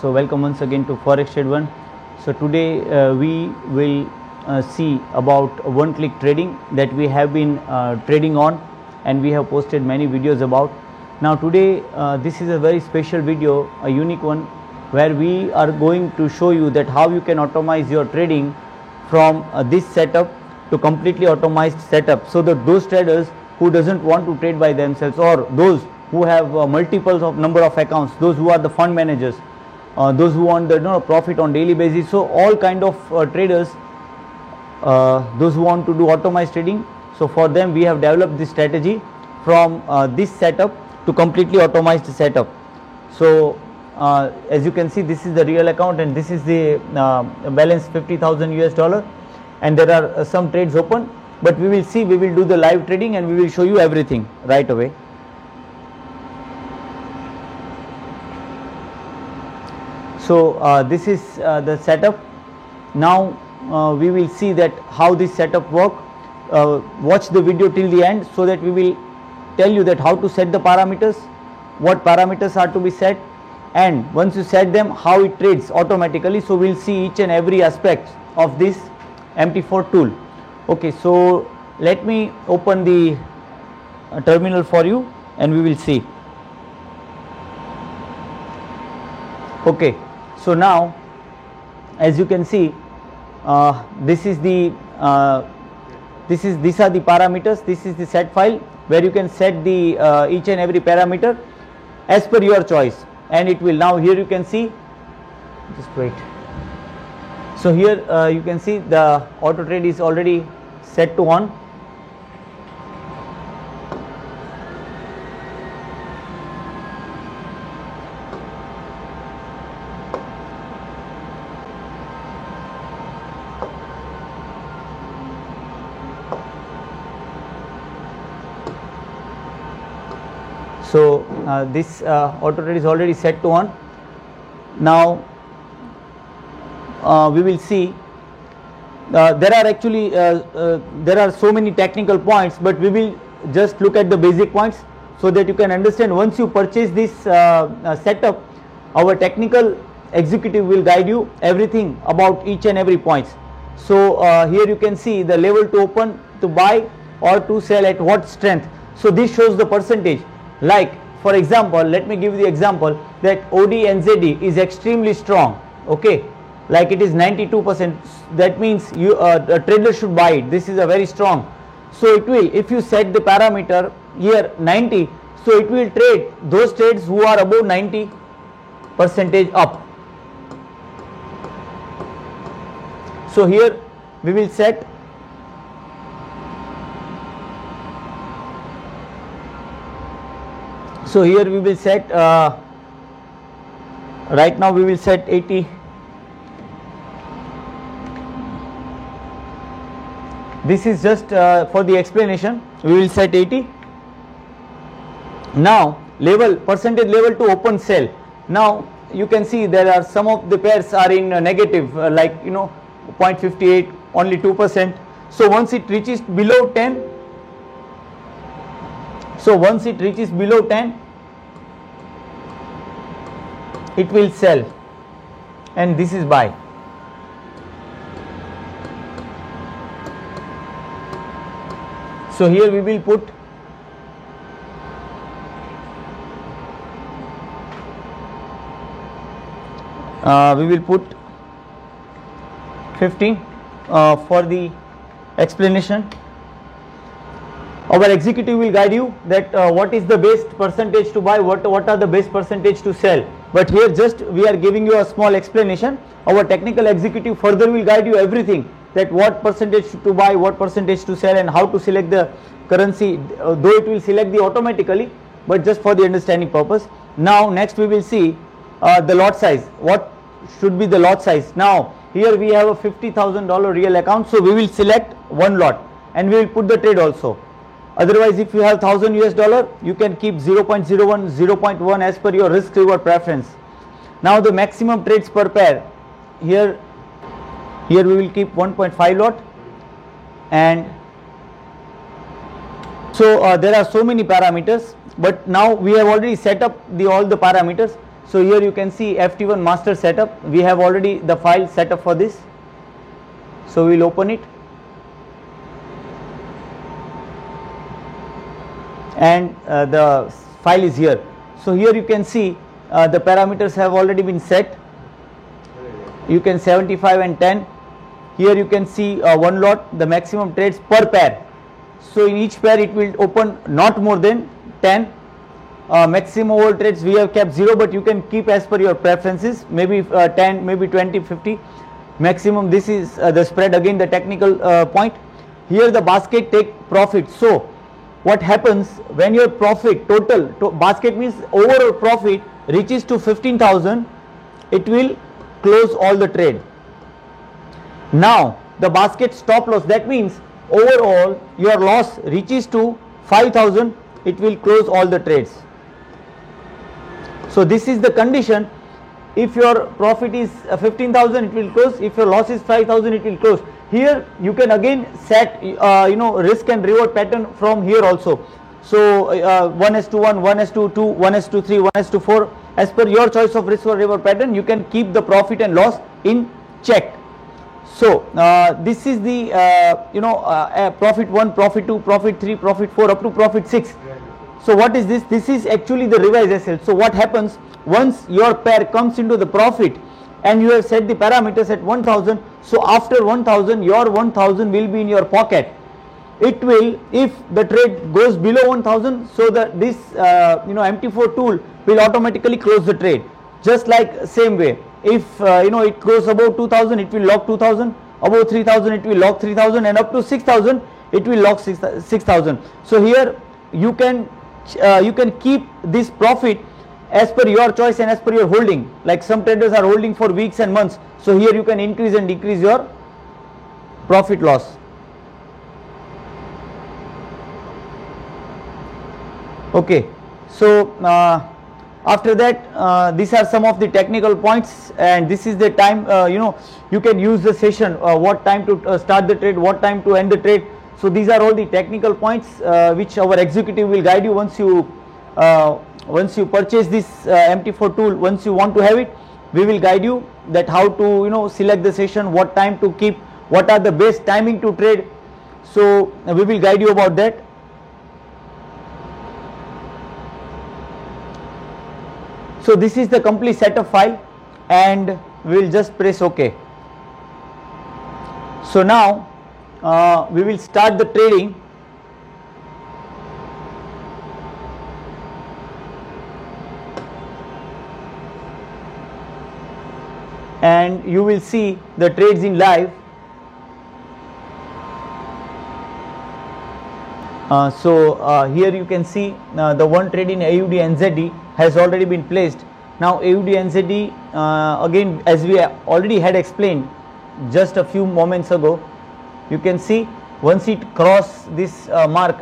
So welcome once again to Forex Trade One. So today we will see about one-click trading that we have been trading on, and we have posted many videos about. Now today this is a very special video, a unique one, where we are going to show you that how you can automate your trading from this setup to completely automated setup, so that those traders who doesn't want to trade by themselves, or those who have multiples of number of accounts, those who are the fund managers, those who want the profit on daily basis, so all kind of traders, those who want to do automated trading. So for them we have developed this strategy from this setup to completely automated setup. So as you can see, this is the real account and this is the balance $50,000 US, and there are some trades open, but we will see, we will do the live trading and we will show you everything right away. So this is the setup. Now we will see that how this setup work. Watch the video till the end, so that we will tell you that how to set the parameters, what parameters are to be set, and once you set them, how it trades automatically. So we will see each and every aspect of this MT4 tool. Okay, so let me open the terminal for you and we will see. Okay, so now as you can see, this is the these are the parameters. This is the set file where you can set the each and every parameter as per your choice, and it will, now here you can see, just wait. So here you can see the auto trade is already set to on. So this auto trade is already set to on. Now we will see there are actually there are so many technical points, but we will just look at the basic points so that you can understand. Once you purchase this setup, our technical executive will guide you everything about each and every points. So here you can see the level to open, to buy or to sell at what strength. So this shows the percentage. Like for example, let me give you the example that OD NZD is extremely strong. Okay, like it is 92%. That means you a trader should buy it. This is a very strong. So it will, if you set the parameter here 90, so it will trade those trades who are above 90% up. So here we will set here we will set right now we will set 80. This is just for the explanation. We will set 80. Now level, percentage level to open sell. Now you can see there are some of the pairs are in negative, like 0.58, only 2%. So once it reaches below 10, it will sell, and this is buy. So here we will put we will put 15 for the explanation. Our executive will guide you that what is the best percentage to buy, what are the best percentage to sell. But here just we are giving you a small explanation. Our technical executive further will guide you everything, that what percentage to buy, what percentage to sell, and how to select the currency, though it will select the automatically, but just for the understanding purpose. Now next we will see the lot size. What should be the lot size? Now here we have a $50,000 real account, so we will select one lot and we will put the trade also. Otherwise, if you have $1,000 US, you can keep 0.01, 0.1 as per your risk reward preference. Now the maximum trades per pair, here we will keep 1.5 lot, and so there are so many parameters, but now we have already set up all the parameters. So here you can see FT1 master setup. We have already the file set up for this. So we will open it, and the file is here. So here you can see the parameters have already been set. You can 75 and 10. Here you can see one lot, the maximum trades per pair. So in each pair it will open not more than 10. Maximum over trades we have kept 0, but you can keep as per your preferences, maybe 10, maybe 20, 50. Maximum, this is the spread, again the technical point. Here the basket take profit. So what happens when your profit total basket means overall profit reaches to 15,000, it will close all the trade. Now the basket stop loss, that means overall your loss reaches to 5,000, it will close all the trades. So this is the condition. If your profit is 15,000, it will close. If your loss is 5,000, it will close. Here you can again set risk and reward pattern from here also. So 1:1, 1:2, 1:3, 1:4, as per your choice of risk or reward pattern, you can keep the profit and loss in check. So this is the profit 1, profit 2, profit 3, profit 4 up to profit 6. So what is this? This is actually the revised SL. So what happens once your pair comes into the profit and you have set the parameters at 1,000, so after 1,000 your 1,000 will be in your pocket. It will, if the trade goes below 1,000, so that this MT4 tool will automatically close the trade. Just like same way, if it goes above 2,000, it will lock 2,000, above 3,000 it will lock 3,000, and up to 6,000 it will lock 6,000. So here you can keep this profit as per your choice and as per your holding. Like some traders are holding for weeks and months, so here you can increase and decrease your profit loss. Okay, so after that these are some of the technical points, and this is the time you can use the session, what time to start the trade, what time to end the trade. So these are all the technical points which our executive will guide you once you purchase this MT4 tool. Once you want to have it, we will guide you that how to select the session, what time to keep, what are the best timing to trade. So we will guide you about that. So this is the complete setup file, and we will just press OK. So now we will start the trading. And you will see the trades in live. Here you can see the one trade in AUD NZD has already been placed. Now AUD NZD again, as we already had explained just a few moments ago, you can see once it crossed this mark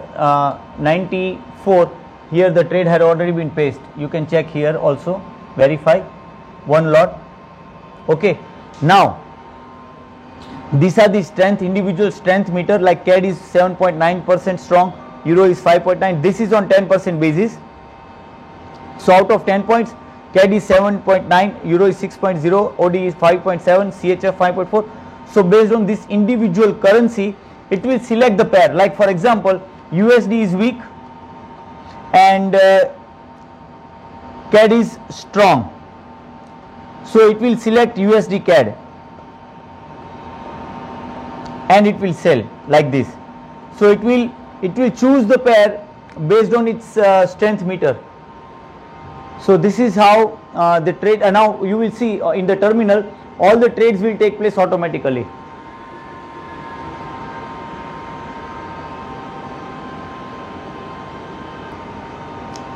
94, here the trade had already been placed. You can check here also, verify one lot. Okay, now these are the strength, individual strength meter. Like CAD is 7.9% strong, Euro is 5.9. This is on 10% basis. So out of 10 points, CAD is 7.9, Euro is 6.0, OD is 5.7, CHF 5.4. So based on this individual currency, it will select the pair. Like for example, USD is weak and CAD is strong. So it will select USD CAD and it will sell like this. So it will choose the pair based on its strength meter. So this is how the trade, and now you will see in the terminal all the trades will take place automatically.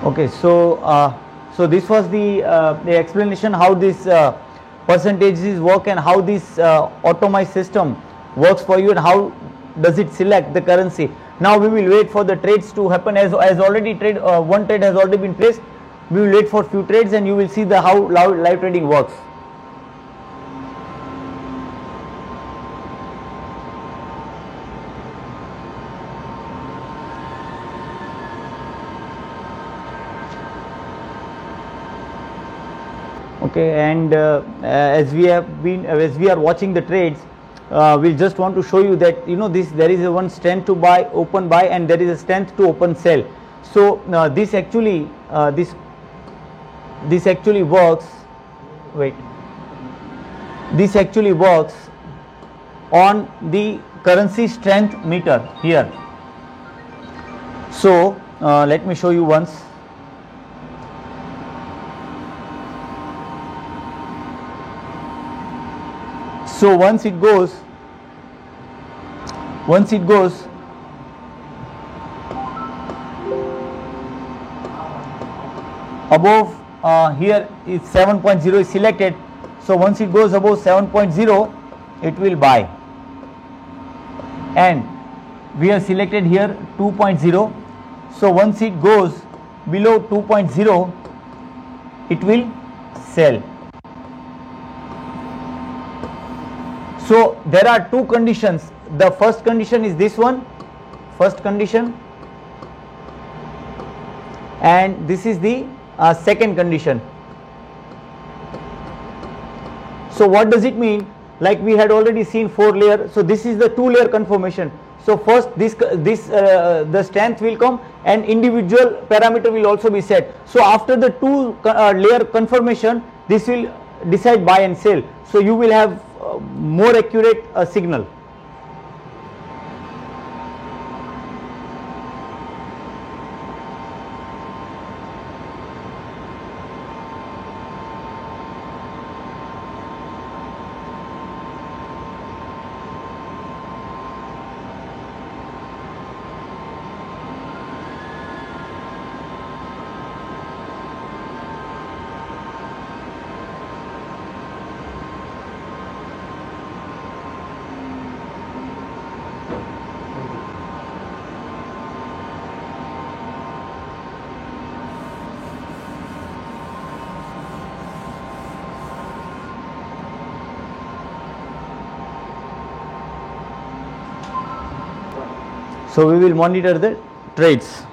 Okay, so so this was the explanation how this percentages work and how this automized system works for you and how does it select the currency. Now we will wait for the trades to happen. As already one trade has already been placed. We will wait for few trades and you will see the how live trading works. Okay, and as we are watching the trades, we just want to show you that there is a one strength to buy, open buy, and there is a strength to open sell. So this actually this actually works. Wait, this actually works on the currency strength meter here. So let me show you once. So once it goes above here is 7.0 is selected. So once it goes above 7.0, it will buy, and we have selected here 2.0. So once it goes below 2.0, it will sell. So there are two conditions. The first condition is this one, first condition, and this is the second condition. So what does it mean? Like we had already seen 4 layer. So this is the 2 layer confirmation. So first the strength will come and individual parameter will also be set. So after the 2 layer confirmation, this will decide buy and sell. So you will have more accurate signal. So we will monitor the trades.